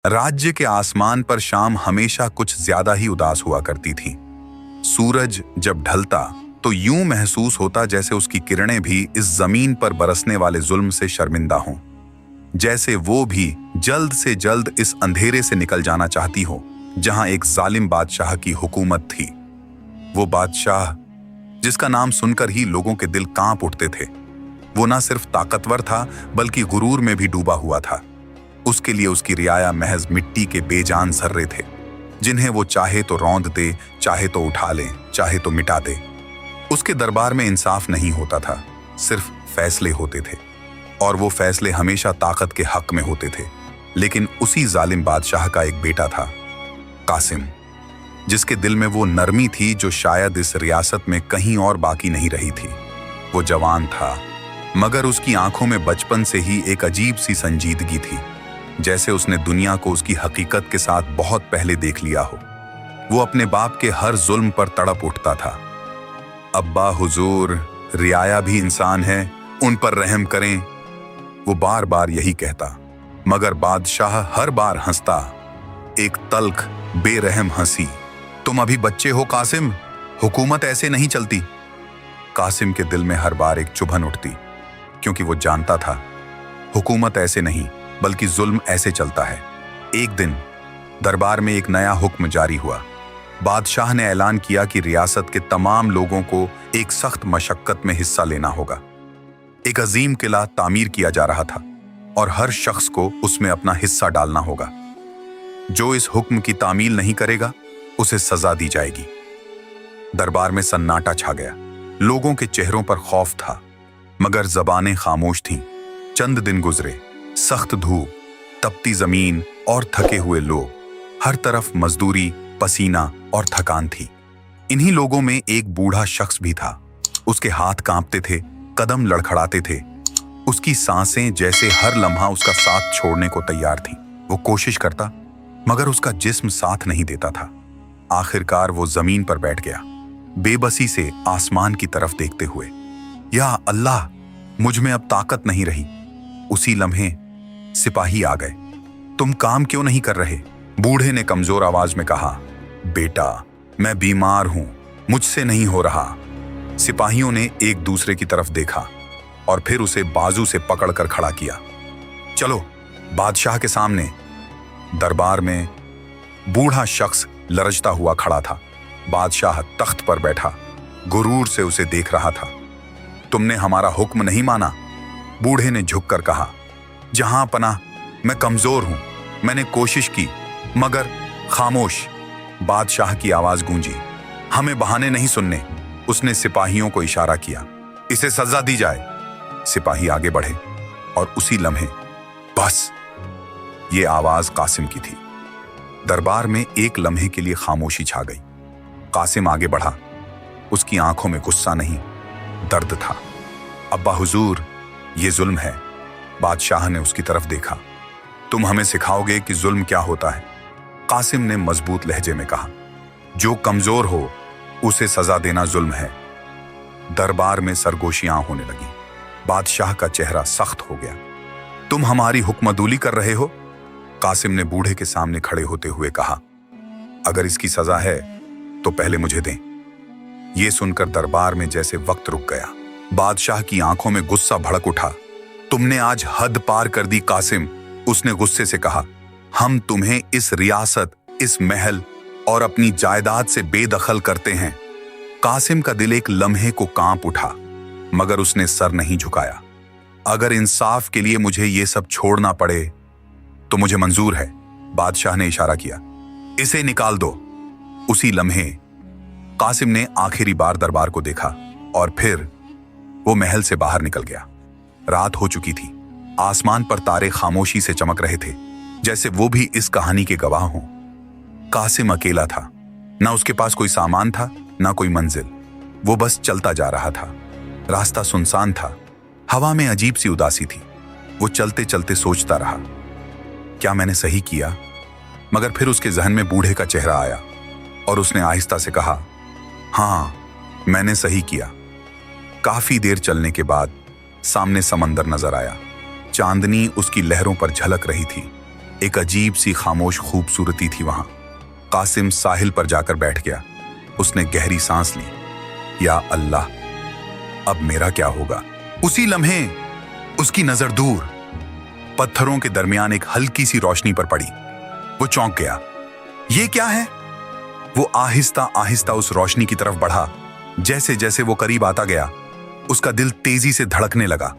राज्य के आसमान पर शाम हमेशा कुछ ज्यादा ही उदास हुआ करती थी। सूरज जब ढलता तो यूं महसूस होता जैसे उसकी किरणें भी इस जमीन पर बरसने वाले जुल्म से शर्मिंदा हों, जैसे वो भी जल्द से जल्द इस अंधेरे से निकल जाना चाहती हो जहां एक जालिम बादशाह की हुकूमत थी। वो बादशाह जिसका नाम सुनकर ही लोगों के दिल कांप उठते थे, वो ना सिर्फ ताकतवर था बल्कि गुरूर में भी डूबा हुआ था। उसके लिए उसकी रियाया महज मिट्टी के बेजान जर्रे थे, जिन्हें वो चाहे तो रौंद दे, चाहे तो उठा ले, चाहे तो मिटा दे। उसके दरबार में इंसाफ नहीं होता था, सिर्फ फैसले होते थे, और वो फैसले हमेशा ताकत के हक में होते थे। लेकिन उसी जालिम बादशाह का एक बेटा था, कासिम, जिसके दिल में वो नरमी थी जो शायद इस रियासत में कहीं और बाकी नहीं रही थी। वो जवान था, मगर उसकी आंखों में बचपन से ही एक अजीब सी संजीदगी थी, जैसे उसने दुनिया को उसकी हकीकत के साथ बहुत पहले देख लिया हो। वो अपने बाप के हर जुल्म पर तड़प उठता था। अब्बा हुजूर, रियाया भी इंसान है, उन पर रहम करें, वो बार बार यही कहता। मगर बादशाह हर बार हंसता, एक तल्ख बेरहम हंसी। तुम अभी बच्चे हो कासिम, हुकूमत ऐसे नहीं चलती। कासिम के दिल में हर बार एक चुभन उठती, क्योंकि वो जानता था हुकूमत ऐसे नहीं बल्कि जुल्म ऐसे चलता है। एक दिन दरबार में एक नया हुक्म जारी हुआ। बादशाह ने ऐलान किया कि रियासत के तमाम लोगों को एक सख्त मशक्कत में हिस्सा लेना होगा। एक अजीम किला तामीर किया जा रहा था और हर शख्स को उसमें अपना हिस्सा डालना होगा। जो इस हुक्म की तामील नहीं करेगा उसे सजा दी जाएगी। दरबार में सन्नाटा छा गया। लोगों के चेहरों पर खौफ था, मगर जबानें खामोश थीं। चंद दिन गुजरे, सख्त धूप, तपती जमीन और थके हुए लोग। हर तरफ मजदूरी, पसीना और थकान थी। इन्हीं लोगों में एक बूढ़ा शख्स भी था। उसके हाथ कांपते थे, कदम लड़खड़ाते थे। उसकी सांसें जैसे हर लम्हा उसका साथ छोड़ने को तैयार थी। वो कोशिश करता, मगर उसका जिस्म साथ नहीं देता था। आखिरकार वो जमीन पर बैठ गया, बेबसी से आसमान की तरफ देखते हुए। या अल्लाह, मुझ में अब ताकत नहीं रही। उसी लम्हे सिपाही आ गए। तुम काम क्यों नहीं कर रहे? बूढ़े ने कमजोर आवाज में कहा। बेटा, मैं बीमार हूं, मुझसे नहीं हो रहा। सिपाहियों ने एक दूसरे की तरफ देखा और फिर उसे बाजू से पकड़कर खड़ा किया। चलो बादशाह के सामने। दरबार में बूढ़ा शख्स लरजता हुआ खड़ा था। बादशाह तख्त पर बैठा गुरूर से उसे देख रहा था। तुमने हमारा हुक्म नहीं माना, बूढ़े ने झुककर कहा। जहां पनाह, मैं कमजोर हूं, मैंने कोशिश की, मगर खामोश। बादशाह की आवाज गूंजी। हमें बहाने नहीं सुनने। उसने सिपाहियों को इशारा किया। इसे सजा दी जाए। सिपाही आगे बढ़े और उसी लम्हे बस, ये आवाज कासिम की थी। दरबार में एक लम्हे के लिए खामोशी छा गई। कासिम आगे बढ़ा। उसकी आंखों में गुस्सा नहीं, दर्द था। अब्बा हुजूर, ये जुल्म है। बादशाह ने उसकी तरफ देखा। तुम हमें सिखाओगे कि जुल्म क्या होता है? कासिम ने मजबूत लहजे में कहा। जो कमजोर हो उसे सजा देना जुल्म है। दरबार में सरगोशियां होने लगी। बादशाह का चेहरा सख्त हो गया। तुम हमारी हुक्मदूली कर रहे हो? कासिम ने बूढ़े के सामने खड़े होते हुए कहा। अगर इसकी सजा है तो पहले मुझे दें। यह सुनकर दरबार में जैसे वक्त रुक गया। बादशाह की आंखों में गुस्सा भड़क उठा। तुमने आज हद पार कर दी कासिम, उसने गुस्से से कहा। हम तुम्हें इस रियासत, इस महल और अपनी जायदाद से बेदखल करते हैं। कासिम का दिल एक लम्हे को कांप उठा, मगर उसने सर नहीं झुकाया। अगर इंसाफ के लिए मुझे ये सब छोड़ना पड़े तो मुझे मंजूर है, बादशाह ने इशारा किया। इसे निकाल दो। उसी लम्हे कासिम ने आखिरी बार दरबार को देखा और फिर वो महल से बाहर निकल गया। रात हो चुकी थी। आसमान पर तारे खामोशी से चमक रहे थे, जैसे वो भी इस कहानी के गवाह हों। कासिम अकेला था। ना उसके पास कोई सामान था, ना कोई मंजिल। वो बस चलता जा रहा था। रास्ता सुनसान था। हवा में अजीब सी उदासी थी। वो चलते चलते सोचता रहा, क्या मैंने सही किया? मगर फिर उसके जहन में बूढ़े का चेहरा आया और उसने आहिस्ता से कहा, हाँ, मैंने सही किया। काफी देर चलने के बाद सामने समंदर नजर आया। चांदनी उसकी लहरों पर झलक रही थी। एक अजीब सी खामोश खूबसूरती थी वहां। कासिम साहिल पर जाकर बैठ गया। उसने गहरी सांस ली। या अल्लाह, अब मेरा क्या होगा? उसी लम्हे उसकी नजर दूर पत्थरों के दरमियान एक हल्की सी रोशनी पर पड़ी। वो चौंक गया। ये क्या है? वो आहिस्ता आहिस्ता उस रोशनी की तरफ बढ़ा। जैसे जैसे वो करीब आता गया, उसका दिल तेजी से धड़कने लगा।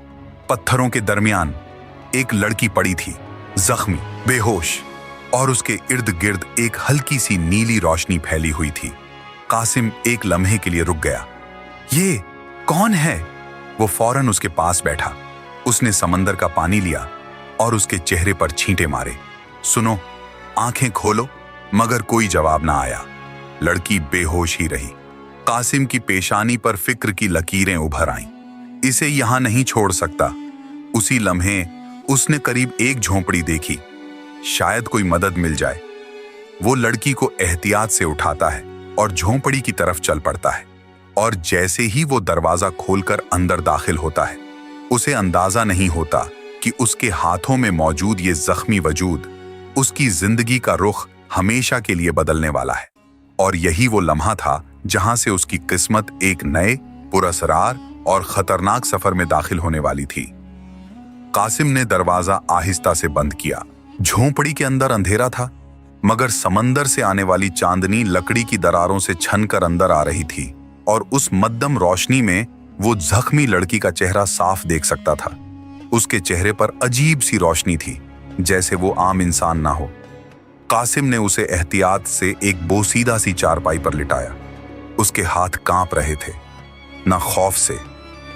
पत्थरों के दरमियान एक लड़की पड़ी थी, जख्मी, बेहोश, और उसके इर्द गिर्द एक हल्की सी नीली रोशनी फैली हुई थी। कासिम एक लम्हे के लिए रुक गया। ये कौन है? वो फौरन उसके पास बैठा। उसने समंदर का पानी लिया और उसके चेहरे पर छींटे मारे। सुनो, आंखें खोलो। मगर कोई जवाब ना आया। लड़की बेहोश ही रही। कासिम की पेशानी पर फिक्र की लकीरें उभर आईं। इसे यहां नहीं छोड़ सकता। उसी लम्हे उसने करीब एक झोंपड़ी देखी। शायद कोई मदद मिल जाए। वो लड़की को एहतियात से उठाता है और झोंपड़ी की तरफ चल पड़ता है। और जैसे ही वो दरवाजा खोलकर अंदर दाखिल होता है, उसे अंदाजा नहीं होता कि उसके हाथों में मौजूद ये जख्मी वजूद उसकी जिंदगी का रुख हमेशा के लिए बदलने वाला है। और यही वो लम्हा था जहां से उसकी किस्मत एक नए, पुरअसरार और खतरनाक सफर में दाखिल होने वाली थी। कासिम ने दरवाजा आहिस्ता से बंद किया। झोंपड़ी के अंदर अंधेरा था, मगर समंदर से आने वाली चांदनी लकड़ी की दरारों से छनकर अंदर आ रही थी। और उस मध्यम रोशनी में वो जख्मी लड़की का चेहरा साफ देख सकता था। उसके चेहरे पर अजीब सी रोशनी थी, जैसे वो आम इंसान ना हो। कासिम ने उसे एहतियात से एक बोसीदा सी चारपाई पर लिटाया। उसके हाथ कांप रहे थे, ना खौफ से,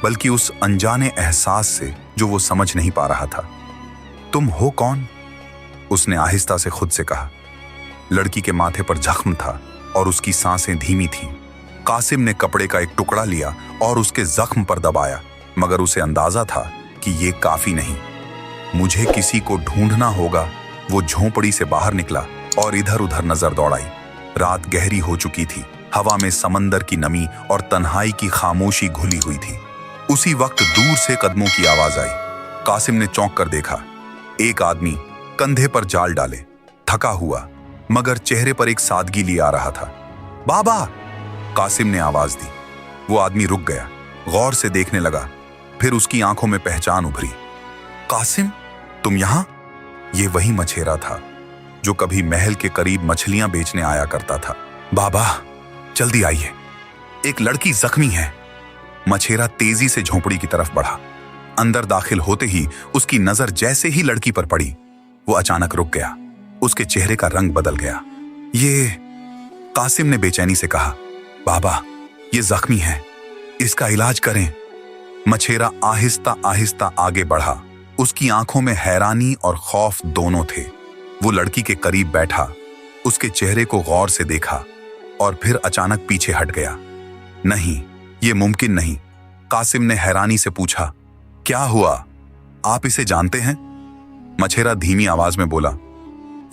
बल्कि उस अनजाने एहसास से जो वो समझ नहीं पा रहा था। तुम हो कौन? उसने आहिस्ता से खुद से कहा। लड़की के माथे पर जख्म था और उसकी सांसें धीमी थीं। कासिम ने कपड़े का एक टुकड़ा लिया और उसके जख्म पर दबाया, मगर उसे अंदाजा था कि ये काफी नहीं। मुझे किसी को ढूंढना होगा। वो झोंपड़ी से बाहर निकला और इधर उधर नजर दौड़ाई। रात गहरी हो चुकी थी। हवा में समंदर की नमी और तन्हाई की खामोशी घुली हुई थी। उसी वक्त दूर से कदमों की आवाज आई। कासिम ने चौंक कर देखा। एक आदमी कंधे पर जाल डाले, थका हुआ, मगर चेहरे पर एक सादगी लिए आ रहा था। बाबा! कासिम ने आवाज दी। वो आदमी रुक गया, गौर से देखने लगा। फिर उसकी आंखों में पहचान उभरी। कासिम, तुम यहां? ये वही मछेरा था जो कभी महल के करीब मछलियां बेचने आया करता था। बाबा, जल्दी आइए, एक लड़की जख्मी है। मछेरा तेजी से झोंपड़ी की तरफ बढ़ा। अंदर दाखिल होते ही उसकी नजर जैसे ही लड़की पर पड़ी, वो अचानक रुक गया। उसके चेहरे का रंग बदल गया। ये, कासिम ने बेचैनी से कहा, बाबा, ये जख्मी है, इसका इलाज करें। मछेरा आहिस्ता आहिस्ता आगे बढ़ा। उसकी आंखों में हैरानी और खौफ दोनों थे। वो लड़की के करीब बैठा, उसके चेहरे को गौर से देखा और फिर अचानक पीछे हट गया। नहीं, ये मुमकिन नहीं। कासिम ने हैरानी से पूछा, क्या हुआ? आप इसे जानते हैं? मछेरा धीमी आवाज में बोला,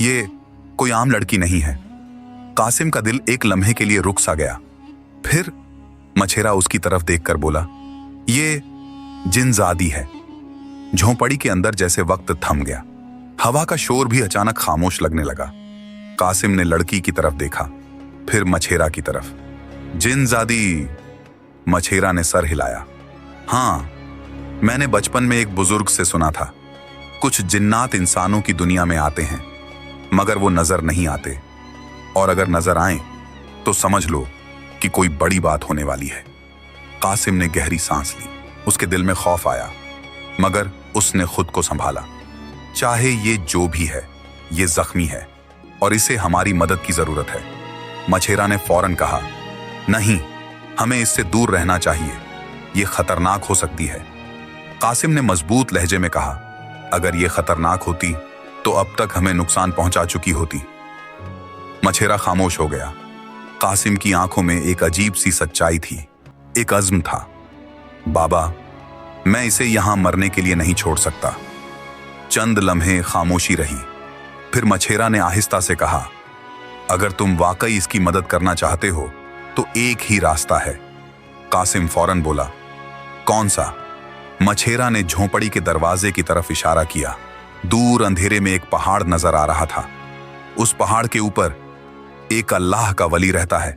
ये कोई आम लड़की नहीं है। कासिम का दिल एक लम्हे के लिए रुक सा गया। फिर मछेरा उसकी तरफ देखकर बोला, ये जिनजादी है। झोंपड़ी के अंदर जैसे वक्त थम गया। हवा का शोर भी अचानक खामोश लगने लगा। कासिम ने लड़की की तरफ देखा, फिर मछेरा की तरफ। जिनजादी? मछेरा ने सर हिलाया। हाँ, मैंने बचपन में एक बुजुर्ग से सुना था, कुछ जिन्नात इंसानों की दुनिया में आते हैं, मगर वो नजर नहीं आते, और अगर नजर आए तो समझ लो कि कोई बड़ी बात होने वाली है। कासिम ने गहरी सांस ली। उसके दिल में खौफ आया, मगर उसने खुद को संभाला। चाहे ये जो भी है, ये जख्मी है और इसे हमारी मदद की जरूरत है। मछेरा ने फौरन कहा, नहीं, हमें इससे दूर रहना चाहिए, ये खतरनाक हो सकती है। कासिम ने मजबूत लहजे में कहा, अगर ये खतरनाक होती तो अब तक हमें नुकसान पहुंचा चुकी होती। मछेरा खामोश हो गया। कासिम की आंखों में एक अजीब सी सच्चाई थी, एक अज़्म था। बाबा, मैं इसे यहां मरने के लिए नहीं छोड़ सकता। चंद लम्हे खामोशी रही। फिर मछेरा ने आहिस्ता से कहा, अगर तुम वाकई इसकी मदद करना चाहते हो तो एक ही रास्ता है। कासिम फौरन बोला, कौन सा? मछेरा ने झोंपड़ी के दरवाजे की तरफ इशारा किया। दूर अंधेरे में एक पहाड़ नजर आ रहा था। उस पहाड़ के ऊपर एक अल्लाह का वली रहता है।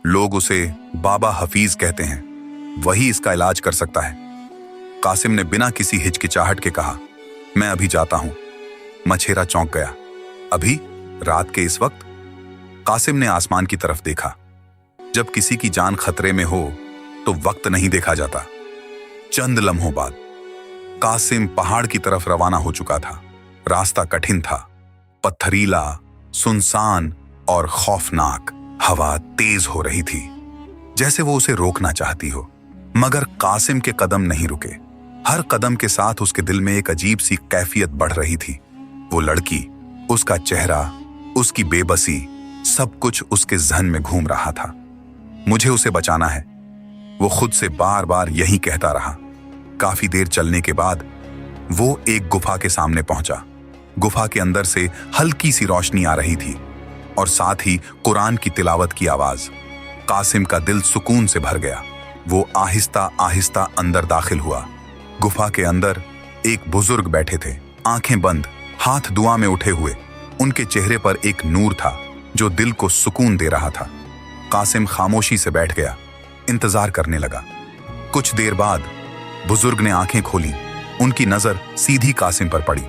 लोग उसे बाबा हफीज कहते हैं। वही इसका इलाज कर सकता है। कासिम ने बिना किसी हिचकिचाहट के कहा, मैं अभी जाता हूं। मछेरा चौंक गया। अभी? रात के इस वक्त? कासिम ने आसमान की तरफ देखा। जब किसी की जान खतरे में हो तो वक्त नहीं देखा जाता। चंद लम्हों बाद कासिम पहाड़ की तरफ रवाना हो चुका था। रास्ता कठिन था, पत्थरीला, सुनसान और खौफनाक। हवा तेज हो रही थी, जैसे वो उसे रोकना चाहती हो, मगर कासिम के कदम नहीं रुके। हर कदम के साथ उसके दिल में एक अजीब सी कैफियत बढ़ रही थी। वो लड़की, उसका चेहरा, उसकी बेबसी, सब कुछ उसके जहन में घूम रहा था। मुझे उसे बचाना है, वो खुद से बार बार यही कहता रहा। काफी देर चलने के बाद वो एक गुफा के सामने पहुंचा। गुफा के अंदर से हल्की सी रोशनी आ रही थी और साथ ही कुरान की तिलावत की आवाज। कासिम का दिल सुकून से भर गया। वो आहिस्ता आहिस्ता अंदर दाखिल हुआ। गुफा के अंदर एक बुजुर्ग बैठे थे, आंखें बंद, हाथ दुआ में उठे हुए। उनके चेहरे पर एक नूर था जो दिल को सुकून दे रहा था। कासिम खामोशी से बैठ गया, इंतजार करने लगा। कुछ देर बाद बुजुर्ग ने आंखें खोली। उनकी नजर सीधी कासिम पर पड़ी।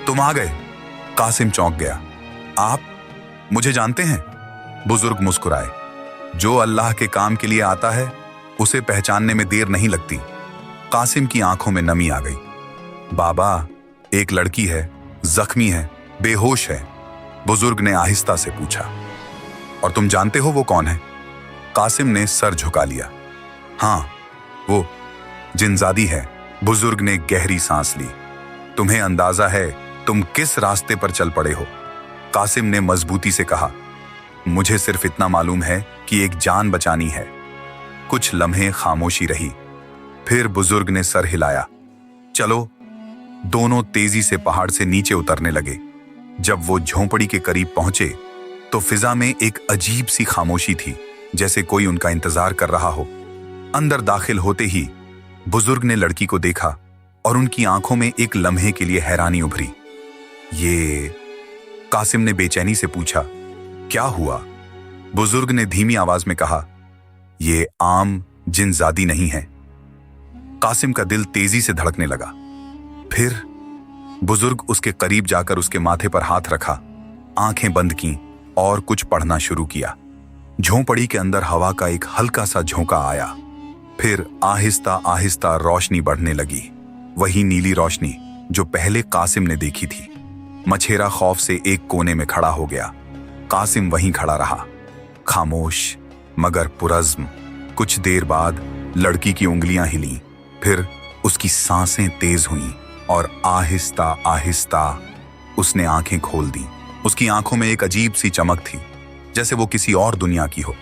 तुम आ गए? कासिम चौंक गया। आप मुझे जानते हैं? बुजुर्ग मुस्कुराए। जो अल्लाह के काम के लिए आता है उसे पहचानने में देर नहीं लगती। कासिम की आंखों में नमी आ गई। बाबा, एक लड़की है, जख्मी है, बेहोश है, बुजुर्ग ने आहिस्ता से पूछा। और तुम जानते हो वो कौन है? कासिम ने सर झुका लिया। हाँ, वो जिनजादी है। बुजुर्ग ने गहरी सांस ली। तुम्हें अंदाजा है तुम किस रास्ते पर चल पड़े हो? कासिम ने मजबूती से कहा, मुझे सिर्फ इतना मालूम है कि एक जान बचानी है। कुछ लम्हे खामोशी रही, फिर बुजुर्ग ने सर हिलाया। चलो। दोनों तेजी से पहाड़ से नीचे उतरने लगे। जब वो झोंपड़ी के करीब पहुंचे तो फिजा में एक अजीब सी खामोशी थी, जैसे कोई उनका इंतजार कर रहा हो। अंदर दाखिल होते ही बुजुर्ग ने लड़की को देखा और उनकी आंखों में एक लम्हे के लिए हैरानी उभरी। ये? कासिम ने बेचैनी से पूछा, क्या हुआ? बुजुर्ग ने धीमी आवाज में कहा, ये आम जिनजादी नहीं है। कासिम का दिल तेजी से धड़कने लगा। फिर बुजुर्ग उसके करीब जाकर उसके माथे पर हाथ रखा, आंखें बंद की और कुछ पढ़ना शुरू किया। झोंपड़ी के अंदर हवा का एक हल्का सा झोंका आया। फिर आहिस्ता आहिस्ता रोशनी बढ़ने लगी, वही नीली रोशनी जो पहले कासिम ने देखी थी। मछेरा खौफ से एक कोने में खड़ा हो गया। कासिम वहीं खड़ा रहा, खामोश मगर पुरज़्म। कुछ देर बाद लड़की की उंगलियां हिलीं, फिर उसकी सांसें तेज हुईं और आहिस्ता आहिस्ता उसने आंखें खोल दी। उसकी आंखों में एक अजीब सी चमक थी, जैसे वो किसी और दुनिया की हो।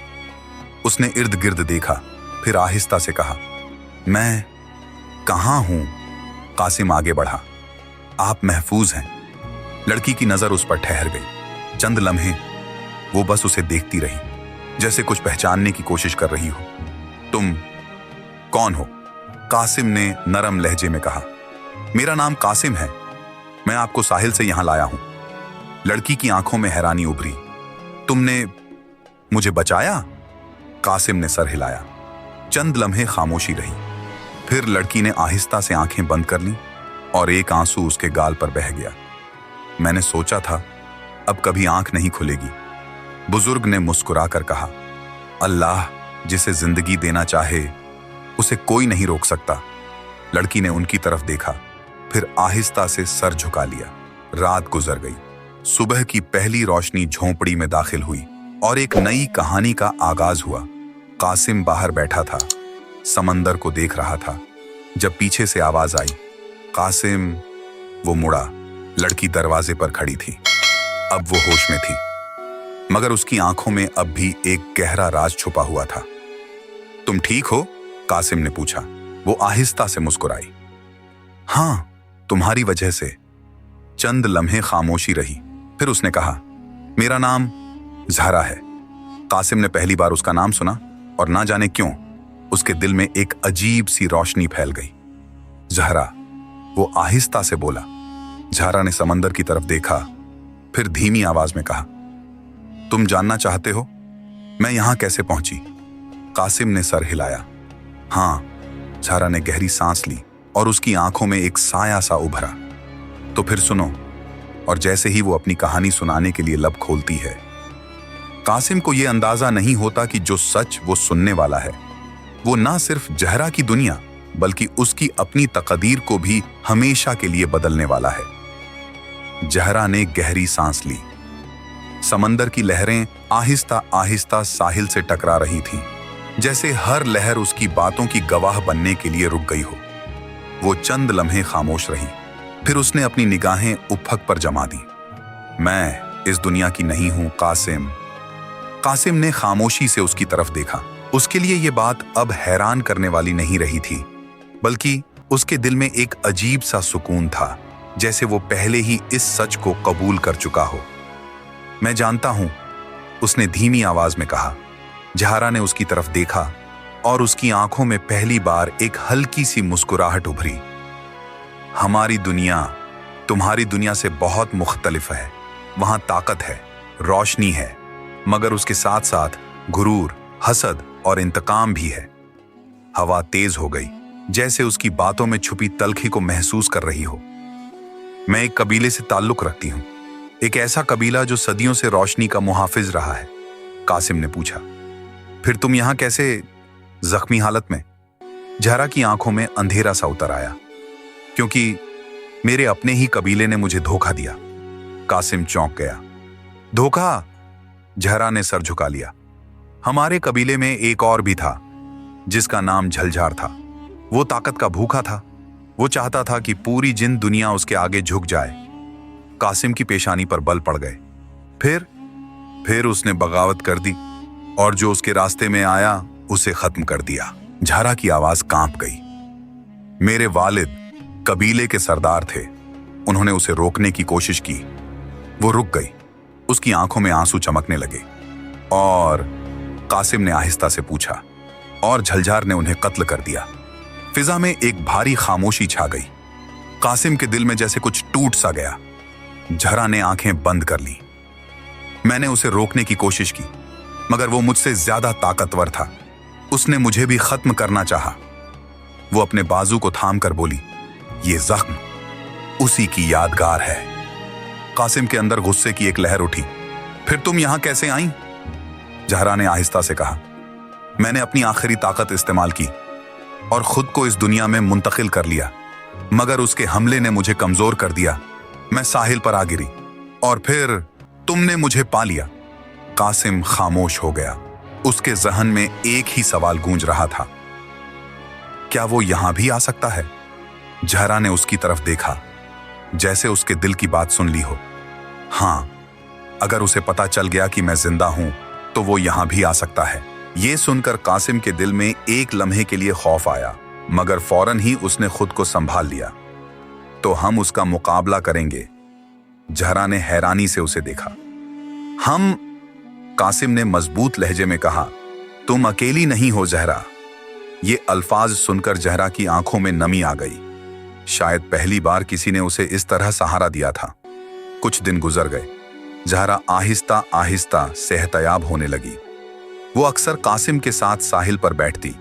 उसने इर्द गिर्द देखा, फिर आहिस्ता से कहा, मैं कहाँ हूं? कासिम आगे बढ़ा। आप महफूज हैं। लड़की की नजर उस पर ठहर गई। चंद लम्हे वो बस उसे देखती रही, जैसे कुछ पहचानने की कोशिश कर रही हो। तुम कौन हो? कासिम ने नरम लहजे में कहा। मेरा नाम कासिम है, मैं आपको साहिल से यहां लाया हूं। लड़की की आंखों में हैरानी उभरी। तुमने मुझे बचाया? कासिम ने सर हिलाया। चंद लम्हे खामोशी रही, फिर लड़की ने आहिस्ता से आंखें बंद कर लीं और एक आंसू उसके गाल पर बह गया। मैंने सोचा था अब कभी आंख नहीं खुलेगी। बुजुर्ग ने मुस्कुरा कर कहा, अल्लाह जिसे जिंदगी देना चाहे उसे कोई नहीं रोक सकता। लड़की ने उनकी तरफ देखा, फिर आहिस्ता से सर झुका लिया। रात गुजर गई। सुबह की पहली रोशनी झोंपड़ी में दाखिल हुई और एक नई कहानी का आगाज हुआ। कासिम बाहर बैठा था, समंदर को देख रहा था। जब पीछे से आवाज आई, कासिम, वो मुड़ा। लड़की दरवाजे पर खड़ी थी। अब वो होश में थी, मगर उसकी आंखों में अब भी एक गहरा राज छुपा हुआ था। तुम ठीक हो? कासिम ने पूछा। वो आहिस्ता से मुस्कुराई। हां, तुम्हारी वजह से। चंद लम्हे खामोशी रही, फिर उसने कहा, मेरा नाम जहरा है। कासिम ने पहली बार उसका नाम सुना और ना जाने क्यों उसके दिल में एक अजीब सी रोशनी फैल गई। जहरा, वो आहिस्ता से बोला। जहरा ने समंदर की तरफ देखा, फिर धीमी आवाज में कहा, तुम जानना चाहते हो मैं यहां कैसे पहुंची? कासिम ने सर हिलाया। हां। जहरा ने गहरी सांस ली और उसकी आंखों में एक साया सा उभरा। तो फिर सुनो। और जैसे ही वो अपनी कहानी सुनाने के लिए लब खोलती है, कासिम को यह अंदाजा नहीं होता कि जो सच वो सुनने वाला है वो ना सिर्फ जहरा की दुनिया बल्कि उसकी अपनी तकदीर को भी हमेशा के लिए बदलने वाला है। जहरा ने गहरी सांस ली। समंदर की लहरें आहिस्ता आहिस्ता साहिल से टकरा रही थीं, जैसे हर लहर उसकी बातों की गवाह बनने के लिए रुक गई हो। वो चंद लम्हे खामोश रही, फिर उसने अपनी निगाहें उफक पर जमा दी। मैं इस दुनिया की नहीं हूं कासिम। कासिम ने खामोशी से उसकी तरफ देखा। उसके लिए ये बात अब हैरान करने वाली नहीं रही थी, बल्कि उसके दिल में एक अजीब सा सुकून था, जैसे वो पहले ही इस सच को कबूल कर चुका हो। मैं जानता हूं, उसने धीमी आवाज में कहा। जहरा ने उसकी तरफ देखा और उसकी आंखों में पहली बार एक हल्की सी मुस्कुराहट उभरी। हमारी दुनिया तुम्हारी दुनिया से बहुत मुख्तलिफ है। वहां ताकत है, रोशनी है, मगर उसके साथ साथ गुरूर, हसद और इंतकाम भी है। हवा तेज हो गई, जैसे उसकी बातों में छुपी तलखी को महसूस कर रही हो। मैं एक कबीले से ताल्लुक रखती हूं, एक ऐसा कबीला जो सदियों से रोशनी का मुहाफिज रहा है। कासिम ने पूछा, फिर तुम यहां कैसे, जख्मी हालत में? जहरा की आंखों में अंधेरा सा उतर आया। क्योंकि मेरे अपने ही कबीले ने मुझे धोखा दिया। कासिम चौंक गया। धोखा? जहरा ने सर झुका लिया। हमारे कबीले में एक और भी था, जिसका नाम झलझार था। वो ताकत का भूखा था। वो चाहता था कि पूरी जिन दुनिया उसके आगे झुक जाए। कासिम की पेशानी पर बल पड़ गए। फिर उसने बगावत कर दी और जो उसके रास्ते में आया उसे खत्म कर दिया। जहरा की आवाज कांप गई। मेरे वालिद कबीले के सरदार थे। उन्होंने उसे रोकने की कोशिश की। वो रुक गई। उसकी आंखों में आंसू चमकने लगे। और कासिम ने आहिस्ता से पूछा, और झलझार ने उन्हें कत्ल कर दिया। फिजा में एक भारी खामोशी छा गई। कासिम के दिल में जैसे कुछ टूट सा गया। जहरा ने आंखें बंद कर ली। मैंने उसे रोकने की कोशिश की, मगर वो मुझसे ज्यादा ताकतवर था। उसने मुझे भी खत्म करना चाहा। वो अपने बाजू को थाम कर बोली, ये जख्म उसी की यादगार है। कासिम के अंदर गुस्से की एक लहर उठी। फिर तुम यहां कैसे आई? जहरा ने आहिस्ता से कहा, मैंने अपनी आखिरी ताकत इस्तेमाल की और खुद को इस दुनिया में मुंतकिल कर लिया, मगर उसके हमले ने मुझे कमजोर कर दिया। मैं साहिल पर आ गिरी और फिर तुमने मुझे पा लिया। कासिम खामोश हो गया। उसके जहन में एक ही सवाल गूंज रहा था, क्या वो यहां भी आ सकता है? जहरा ने उसकी तरफ देखा, जैसे उसके दिल की बात सुन ली हो। हां, अगर उसे पता चल गया कि मैं जिंदा हूं तो वो यहां भी आ सकता है। ये सुनकर कासिम के दिल में एक लम्हे के लिए खौफ आया, मगर फौरन ही उसने खुद को संभाल लिया। तो हम उसका मुकाबला करेंगे? जहरा ने हैरानी से उसे देखा। हम? कासिम ने मजबूत लहजे में कहा, तुम अकेली नहीं हो जहरा। ये अल्फाज सुनकर जहरा की आंखों में नमी आ गई। शायद पहली बार किसी ने उसे इस तरह सहारा दिया था। कुछ दिन गुजर गए। जहरा आहिस्ता आहिस्ता सेहतयाब होने लगी। वो अक्सर कासिम के साथ साहिल पर बैठती।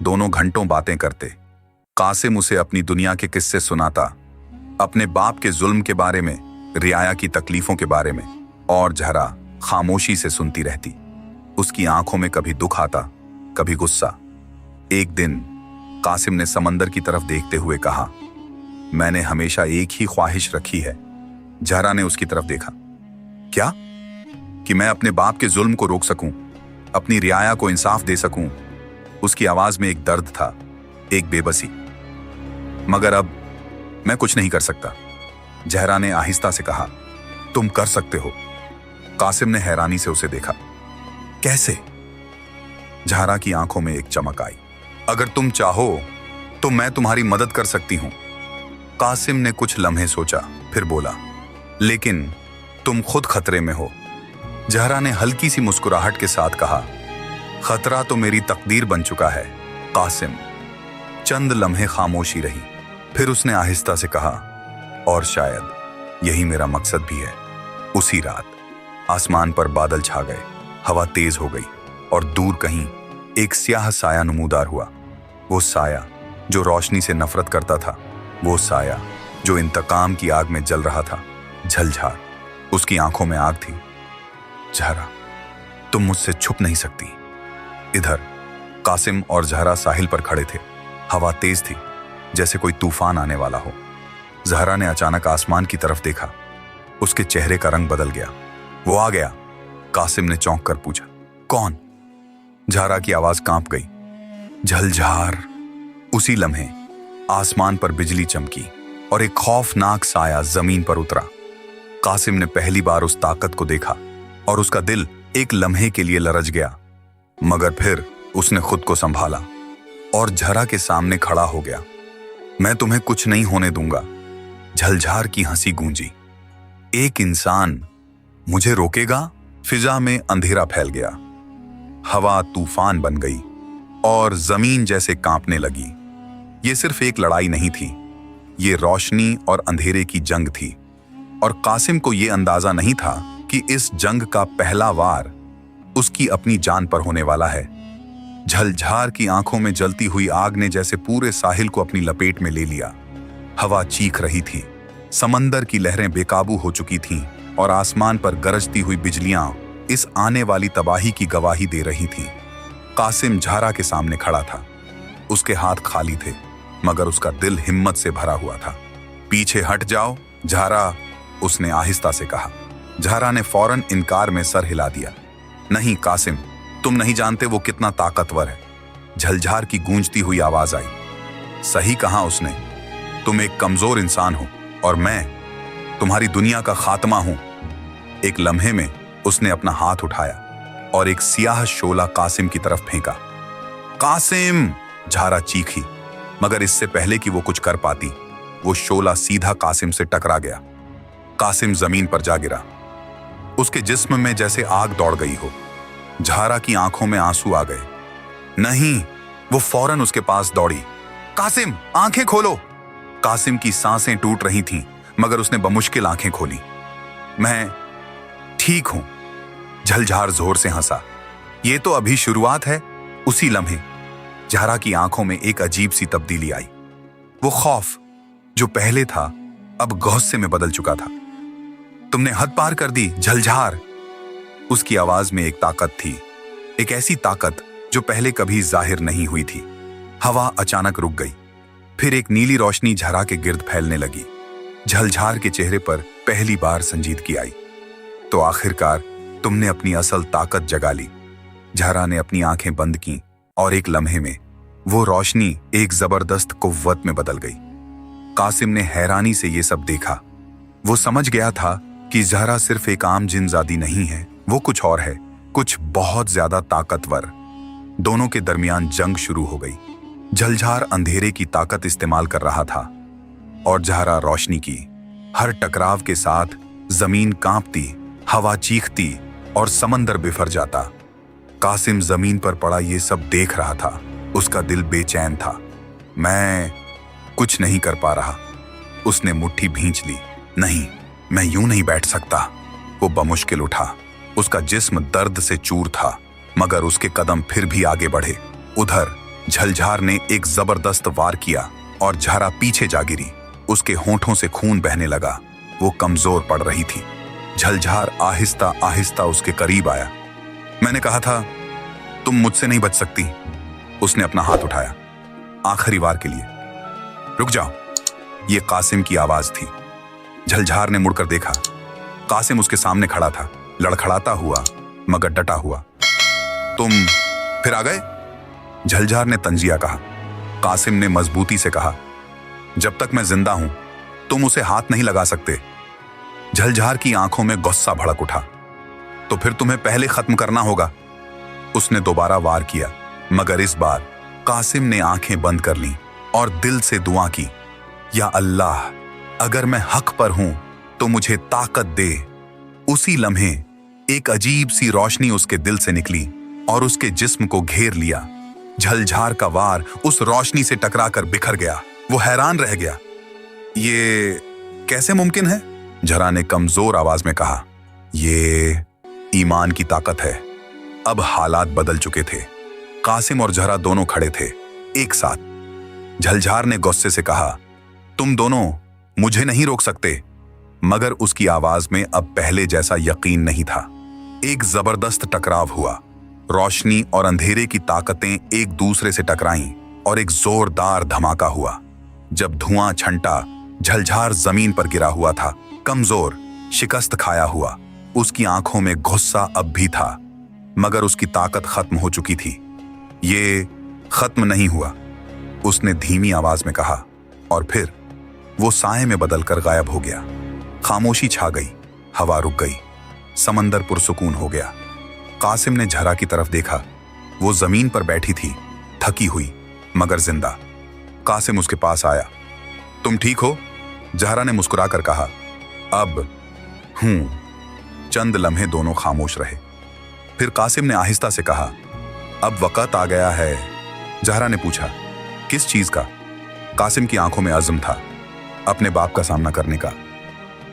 दोनों घंटों बातें करते। कासिम उसे अपनी दुनिया के किस्से सुनाता, अपने बाप के जुल्म के बारे में, रियाया की तकलीफों के बारे में, और जहरा खामोशी से सुनती रहती। उसकी आंखों में कभी दुख आता, कभी गुस्सा। एक दिन कासिम ने समंदर की तरफ देखते हुए कहा, मैंने हमेशा एक ही ख्वाहिश रखी है। जहरा ने उसकी तरफ देखा। क्या? कि मैं अपने बाप के जुल्म को रोक सकूं, अपनी रियाया को इंसाफ दे सकूं। उसकी आवाज में एक दर्द था, एक बेबसी। मगर अब मैं कुछ नहीं कर सकता। जहरा ने आहिस्ता से कहा, तुम कर सकते हो। कासिम ने हैरानी से उसे देखा। कैसे? जहरा की आंखों में एक चमक आई। अगर तुम चाहो तो मैं तुम्हारी मदद कर सकती हूं। कासिम ने कुछ लम्हे सोचा, फिर बोला, लेकिन तुम खुद खतरे में हो। जहरा ने हल्की सी मुस्कुराहट के साथ कहा, खतरा तो मेरी तकदीर बन चुका है कासिम। चंद लम्हे खामोशी रही, फिर उसने आहिस्ता से कहा, और शायद यही मेरा मकसद भी है। उसी रात आसमान पर बादल छा गए, हवा तेज हो गई और दूर कहीं एक स्याह साया नमूदार हुआ। वो साया जो रोशनी से नफरत करता था, वो साया जो इंतकाम की आग में जल रहा था। झलझार, उसकी आंखों में आग थी। जहरा, तुम मुझसे छुप नहीं सकती। इधर कासिम और जहरा साहिल पर खड़े थे। हवा तेज थी, जैसे कोई तूफान आने वाला हो। जहरा ने अचानक आसमान की तरफ देखा। उसके चेहरे का रंग बदल गया। वो आ गया। कासिम ने चौंक कर पूछा, कौन? जहरा की आवाज कांप गई। झलझार। उसी लम्हे आसमान पर बिजली चमकी और एक खौफनाक साया जमीन पर उतरा। कासिम ने पहली बार उस ताकत को देखा और उसका दिल एक लम्हे के लिए लरज गया, मगर फिर उसने खुद को संभाला और जहरा के सामने खड़ा हो गया। मैं तुम्हें कुछ नहीं होने दूंगा। झलझार की हंसी गूंजी। एक इंसान मुझे रोकेगा? फिजा में अंधेरा फैल गया। हवा तूफान बन गई और जमीन जैसे कांपने लगी। ये सिर्फ एक लड़ाई नहीं थी, ये रोशनी और अंधेरे की जंग थी। और कासिम को ये अंदाजा नहीं था कि इस जंग का पहला वार उसकी अपनी जान पर होने वाला है। झलझार की आंखों में जलती हुई आग ने जैसे पूरे साहिल को अपनी लपेट में ले लिया। हवा चीख रही थी, समंदर की लहरें बेकाबू हो चुकी थीं और आसमान पर गरजती हुई बिजलियां इस आने वाली तबाही की गवाही दे रही थीं। कासिम जहरा के सामने खड़ा था। उसके हाथ खाली थे, मगर उसका दिल हिम्मत से भरा हुआ था। पीछे हट जाओ जहरा, उसने आहिस्ता से कहा। जहरा ने फौरन इनकार में सर हिला दिया। नहीं कासिम, तुम नहीं जानते वो कितना ताकतवर है। झलझार की गूंजती हुई आवाज आई। सही कहा उसने, तुम एक कमजोर इंसान हो और मैं तुम्हारी दुनिया का खात्मा हूं। एक लम्हे में उसने अपना हाथ उठाया और एक सियाह शोला कासिम की तरफ फेंका। कासिम! जहरा चीखी, मगर इससे पहले कि वो कुछ कर पाती, वो शोला सीधा कासिम से टकरा गया। कासिम जमीन पर जा गिरा। उसके जिस्म में जैसे आग दौड़ गई हो। जहरा की आंखों में आंसू आ गए। नहीं, वो फौरन उसके पास दौड़ी। कासिम, आंखें खोलो! कासिम की सांसें टूट रही थीं, मगर उसने बमुश्किल आंखें खोली। मैं ठीक हूं। झलझार जोर से हंसा। ये तो अभी शुरुआत है। उसी लम्हे जहरा की आंखों में एक अजीब सी तब्दीली आई। वो खौफ जो पहले था अब गुस्से में बदल चुका था। तुमने हद पार कर दी झलझार। उसकी आवाज में एक ताकत थी, एक ऐसी ताकत जो पहले कभी जाहिर नहीं हुई थी। हवा अचानक रुक गई। फिर एक नीली रोशनी जहरा के गिर्द फैलने लगी। झलझार के चेहरे पर पहली बार संजीदगी आई। तो आखिरकार तुमने अपनी असल ताकत जगा ली। जहरा ने अपनी आंखें बंद की और एक लम्हे में वो रोशनी एक जबरदस्त कुव्वत में बदल गई। कासिम ने हैरानी से ये सब देखा। वो समझ गया था कि जहरा सिर्फ एक आम जिनजादी नहीं है, वो कुछ और है, कुछ बहुत ज्यादा ताकतवर। दोनों के दरमियान जंग शुरू हो गई। झलझार अंधेरे की ताकत इस्तेमाल कर रहा था और जहरा रोशनी की। हर टकराव के साथ जमीन कांपती, हवा चीखती और समंदर बिफर जाता। कासिम जमीन पर पड़ा ये सब देख रहा था। उसका दिल बेचैन था। मैं कुछ नहीं कर पा रहा। उसने मुट्ठी भींच ली। नहीं, मैं यूं नहीं बैठ सकता। वो बमुश्किल उठा। उसका जिस्म दर्द से चूर था, मगर उसके कदम फिर भी आगे बढ़े। उधर झलझार ने एक जबरदस्त वार किया और जहरा पीछे जा गिरी। उसके होंठों से खून बहने लगा। वो कमजोर पड़ रही थी। झलझार आहिस्ता आहिस्ता उसके करीब आया। मैंने कहा था तुम मुझसे नहीं बच सकती। उसने अपना हाथ उठाया, आखिरी वार के लिए। रुक जाओ, ये कासिम की आवाज थी। झलझार ने मुड़कर देखा। कासिम उसके सामने खड़ा था, लड़खड़ाता हुआ मगर डटा हुआ। तुम फिर आ गए? झलझार ने तंजिया कहा। कासिम ने मजबूती से कहा, जब तक मैं जिंदा हूं तुम उसे हाथ नहीं लगा सकते। झलझार की आंखों में गुस्सा भड़क उठा। तो फिर तुम्हें पहले खत्म करना होगा। उसने दोबारा वार किया, मगर इस बार कासिम ने आंखें बंद कर लीं और दिल से दुआ की, या अल्लाह, अगर मैं हक पर हूं तो मुझे ताकत दे। उसी लम्हे एक अजीब सी रोशनी उसके दिल से निकली और उसके जिस्म को घेर लिया। झलझार का वार उस रोशनी से टकराकर बिखर गया। वो हैरान रह गया। ये कैसे मुमकिन है? जहरा ने कमजोर आवाज में कहा, ये ईमान की ताकत है। अब हालात बदल चुके थे। कासिम और जहरा दोनों खड़े थे एक साथ। झलझार ने गुस्से से कहा, तुम दोनों मुझे नहीं रोक सकते। मगर उसकी आवाज में अब पहले जैसा यकीन नहीं था। एक जबरदस्त टकराव हुआ। रोशनी और अंधेरे की ताकतें एक दूसरे से टकराईं और एक जोरदार धमाका हुआ। जब धुआं छंटा, झलझार जमीन पर गिरा हुआ था, कमजोर, शिकस्त खाया हुआ। उसकी आंखों में गुस्सा अब भी था, मगर उसकी ताकत खत्म हो चुकी थी। ये खत्म नहीं हुआ, उसने धीमी आवाज में कहा, और फिर वो साए में बदलकर गायब हो गया। खामोशी छा गई, हवा रुक गई, समंदर पुरसुकून हो गया। कासिम ने जहरा की तरफ देखा। वो जमीन पर बैठी थी, थकी हुई मगर जिंदा। कासिम उसके पास आया। तुम ठीक हो? जहरा ने मुस्कुराकर कहा, अब हूं। चंद लम्हे दोनों खामोश रहे। फिर कासिम ने आहिस्ता से कहा, अब वक्त आ गया है। जहरा ने पूछा, किस चीज का? कासिम की आंखों में अज़्म था, अपने बाप का सामना करने का।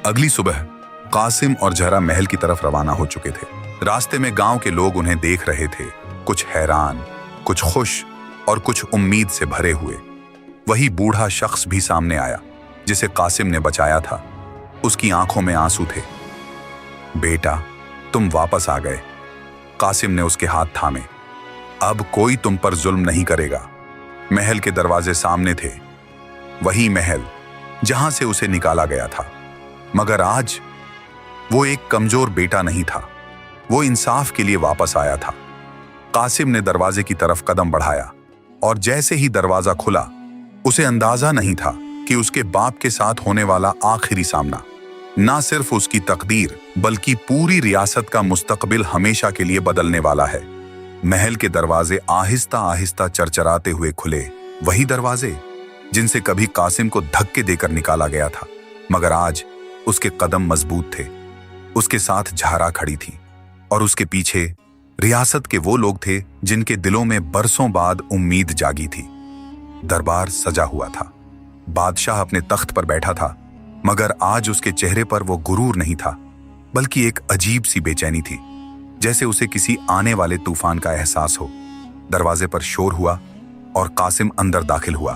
अगली सुबह कासिम और जहरा महल की तरफ रवाना हो चुके थे। रास्ते में गांव के लोग उन्हें देख रहे थे, कुछ हैरान, कुछ खुश और कुछ उम्मीद से भरे हुए। वही बूढ़ा शख्स भी सामने आया जिसे कासिम ने बचाया था। उसकी आंखों में आंसू थे। बेटा, तुम वापस आ गए। कासिम ने उसके हाथ थामे। अब कोई तुम पर जुल्म नहीं करेगा। महल के दरवाजे सामने थे, वही महल जहां से उसे निकाला गया था। मगर आज वो एक कमजोर बेटा नहीं था, वो इंसाफ के लिए वापस आया था। कासिम ने दरवाजे की तरफ कदम बढ़ाया और जैसे ही दरवाजा खुला, उसे अंदाजा नहीं था कि उसके बाप के साथ होने वाला आखिरी सामना ना सिर्फ उसकी तकदीर बल्कि पूरी रियासत का मुस्तकबिल हमेशा के लिए बदलने वाला है। महल के दरवाजे आहिस्ता आहिस्ता चरचराते हुए खुले, वही दरवाजे जिनसे कभी कासिम को धक्के देकर निकाला गया था। मगर आज उसके कदम मजबूत थे। उसके साथ जहरा खड़ी थी और उसके पीछे रियासत के वो लोग थे जिनके दिलों में बरसों बाद उम्मीद जागी थी। दरबार सजा हुआ था। बादशाह अपने तख्त पर बैठा था, मगर आज उसके चेहरे पर वो गुरूर नहीं था, बल्कि एक अजीब सी बेचैनी थी, जैसे उसे किसी आने वाले तूफान का एहसास हो। दरवाजे पर शोर हुआ और कासिम अंदर दाखिल हुआ।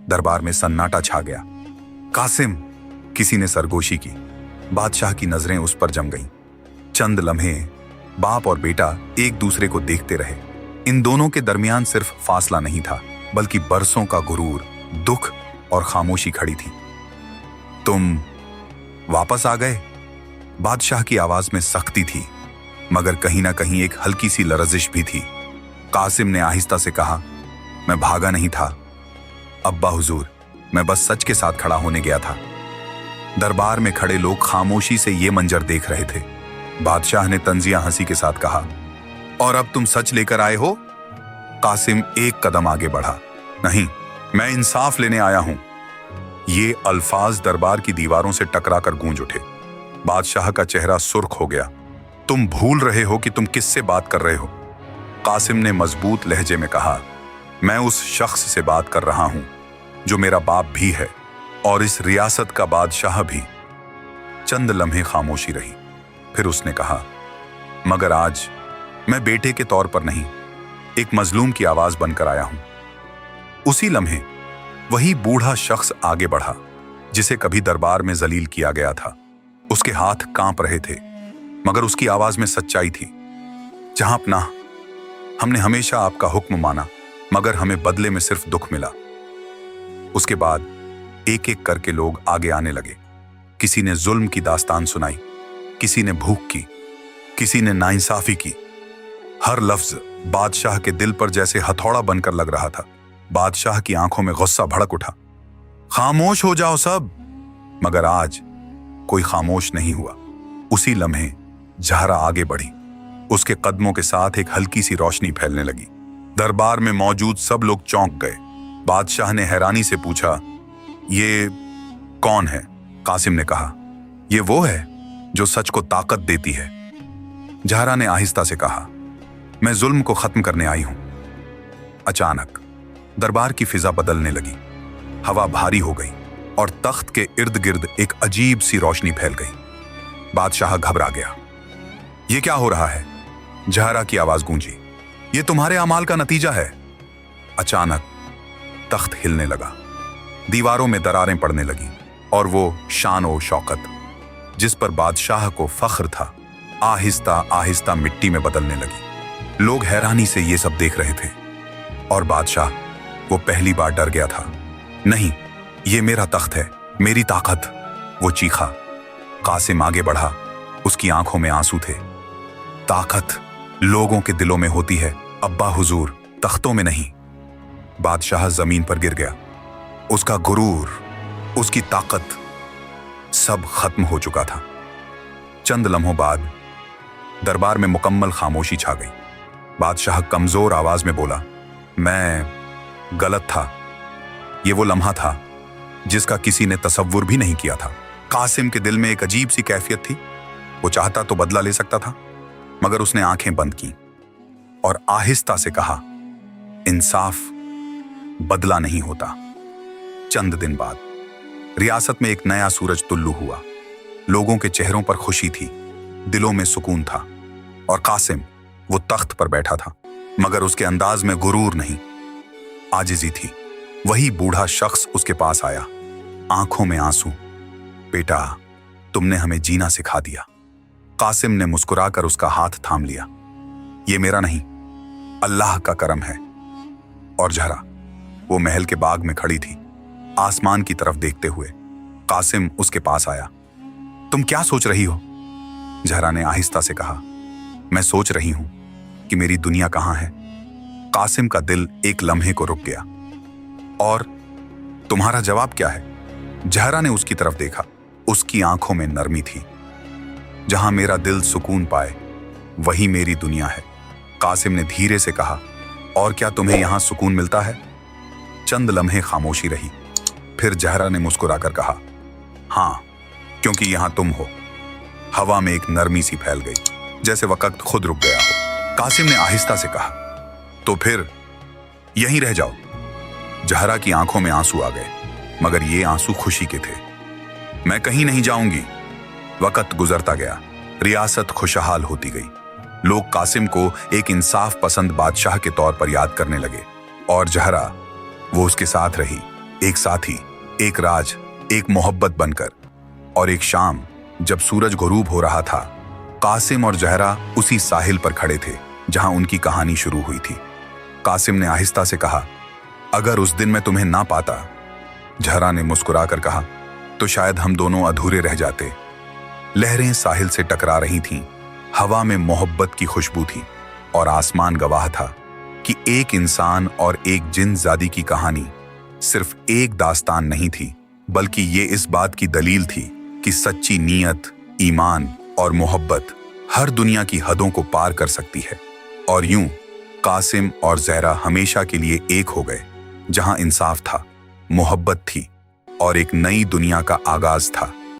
दरबार में सन्नाटा छा गया। कासिम, किसी ने सरगोशी की। बादशाह की नजरें उस पर जम गईं। चंद लम्हे बाप और बेटा एक दूसरे को देखते रहे। इन दोनों के दरमियान सिर्फ फासला नहीं था, बल्कि बरसों का गुरूर, दुख और खामोशी खड़ी थी। तुम वापस आ गए? बादशाह की आवाज में सख्ती थी, मगर कहीं ना कहीं एक हल्की सी लरजिश भी थी। कासिम ने आहिस्ता से कहा, मैं भागा नहीं था अब्बा हुजूर, मैं बस सच के साथ खड़ा होने गया था। दरबार में खड़े लोग खामोशी से ये मंजर देख रहे थे। बादशाह ने तंजिया हंसी के साथ कहा, और अब तुम सच लेकर आए हो? कासिम एक कदम आगे बढ़ा। नहीं, मैं इंसाफ लेने आया हूं। ये अल्फाज दरबार की दीवारों से टकराकर गूंज उठे। बादशाह का चेहरा सुर्ख हो गया। तुम भूल रहे हो कि तुम किससे बात कर रहे हो। कासिम ने मजबूत लहजे में कहा, मैं उस शख्स से बात कर रहा हूं जो मेरा बाप भी है और इस रियासत का बादशाह भी। चंद लम्हे खामोशी रही। फिर उसने कहा, मगर आज मैं बेटे के तौर पर नहीं, एक मजलूम की आवाज बनकर आया हूं। उसी लम्हे वही बूढ़ा शख्स आगे बढ़ा जिसे कभी दरबार में जलील किया गया था। उसके हाथ कांप रहे थे, मगर उसकी आवाज में सच्चाई थी। जहां अपना, हमने हमेशा आपका हुक्म माना, मगर हमें बदले में सिर्फ दुख मिला। उसके बाद एक एक करके लोग आगे आने लगे। किसी ने जुल्म की दास्तान सुनाई, किसी ने भूख की, किसी ने नाइंसाफी की। हर लफ्ज बादशाह के दिल पर जैसे हथौड़ा बनकर लग रहा था। बादशाह की आंखों में गुस्सा भड़क उठा। खामोश हो जाओ सब। मगर आज कोई खामोश नहीं हुआ। उसी लम्हे जहरा आगे बढ़ी। उसके कदमों के साथ एक हल्की सी रोशनी फैलने लगी। दरबार में मौजूद सब लोग चौंक गए। बादशाह ने हैरानी से पूछा, ये कौन है? कासिम ने कहा, ये वो है जो सच को ताकत देती है। जहरा ने आहिस्ता से कहा, मैं जुल्म को खत्म करने आई हूं। अचानक दरबार की फिजा बदलने लगी। हवा भारी हो गई। और तख्त के इर्द गिर्द एक अजीब सी रोशनी फैल गई। बादशाह घबरा गया। ये क्या हो रहा है? जहरा की आवाज गूंजी। ये तुम्हारे अमाल का नतीजा है। अचानक तख्त हिलने लगा, दीवारों में दरारें पड़ने लगी और वो शान और शौकत जिस पर बादशाह को फख्र था, आहिस्ता आहिस्ता मिट्टी में बदलने लगी। लोग हैरानी से ये सब देख रहे थे और बादशाह, वो पहली बार डर गया था। नहीं, ये मेरा तख्त है, मेरी ताकत, वो चीखा। कासिम आगे बढ़ा, उसकी आंखों में आंसू थे। ताकत लोगों के दिलों में होती है अब्बा हुजूर, तख्तों में नहीं। बादशाह जमीन पर गिर गया। उसका गुरूर, उसकी ताकत, सब खत्म हो चुका था। चंद लम्हों बाद दरबार में मुकम्मल खामोशी छा गई। बादशाह कमजोर आवाज में बोला, मैं गलत था। ये वो लम्हा था जिसका किसी ने तसव्वुर भी नहीं किया था। कासिम के दिल में एक अजीब सी कैफियत थी। वो चाहता तो बदला ले सकता था, मगर उसने आंखें बंद की और आहिस्ता से कहा, इंसाफ बदला नहीं होता। चंद दिन बाद रियासत में एक नया सूरज तुल्लू हुआ। लोगों के चेहरों पर खुशी थी, दिलों में सुकून था। और कासिम, वो तख्त पर बैठा था, मगर उसके अंदाज में गुरूर नहीं, आजिजी थी। वही बूढ़ा शख्स उसके पास आया, आंखों में आंसू। बेटा, तुमने हमें जीना सिखा दिया। कासिम ने मुस्कुराकर उसका हाथ थाम लिया। ये मेरा नहीं, अल्लाह का करम है। और जहरा, वो महल के बाग में खड़ी थी, आसमान की तरफ देखते हुए। कासिम उसके पास आया। तुम क्या सोच रही हो? जहरा ने आहिस्ता से कहा, मैं सोच रही हूं कि मेरी दुनिया कहां है। कासिम का दिल एक लम्हे को रुक गया। और तुम्हारा जवाब क्या है? जहरा ने उसकी तरफ देखा। उसकी आंखों में नरमी थी। जहां मेरा दिल सुकून पाए, वही मेरी दुनिया है। कासिम ने धीरे से कहा, और क्या तुम्हें यहां सुकून मिलता है? चंद लम्हे खामोशी रही। फिर जहरा ने मुस्कुराकर कहा, हां, क्योंकि यहां तुम हो। हवा में एक नरमी सी फैल गई, जैसे वक्त खुद रुक गया हो। कासिम ने आहिस्ता से कहा, तो फिर यहीं रह जाओ। जहरा की आंखों में आंसू आ गए, मगर ये आंसू खुशी के थे। मैं कहीं नहीं जाऊंगी। वक्त गुजरता गया, रियासत खुशहाल होती गई। लोग कासिम को एक इंसाफ पसंद बादशाह के तौर पर याद करने लगे। और जहरा, वो उसके साथ रही, एक साथी, एक राज, एक मोहब्बत बनकर। और एक शाम जब सूरज गुरूब हो रहा था, कासिम और जहरा उसी साहिल पर खड़े थे जहां उनकी कहानी शुरू हुई थी। कासिम ने आहिस्ता से कहा, अगर उस दिन मैं तुम्हें ना पाता। जहरा ने मुस्कुराकर कहा, तो शायद हम दोनों अधूरे रह जाते। लहरें साहिल से टकरा रही थीं, हवा में मोहब्बत की खुशबू थी और आसमान गवाह था कि एक इंसान और एक जिन्नज़ादी की कहानी सिर्फ एक दास्तान नहीं थी, बल्कि ये इस बात की दलील थी कि सच्ची नीयत, ईमान और मोहब्बत हर दुनिया की हदों को पार कर सकती है। और यूं कासिम और जहरा हमेशा के लिए एक हो गए, जहां इंसाफ था, मोहब्बत थी और एक नई दुनिया का आगाज था।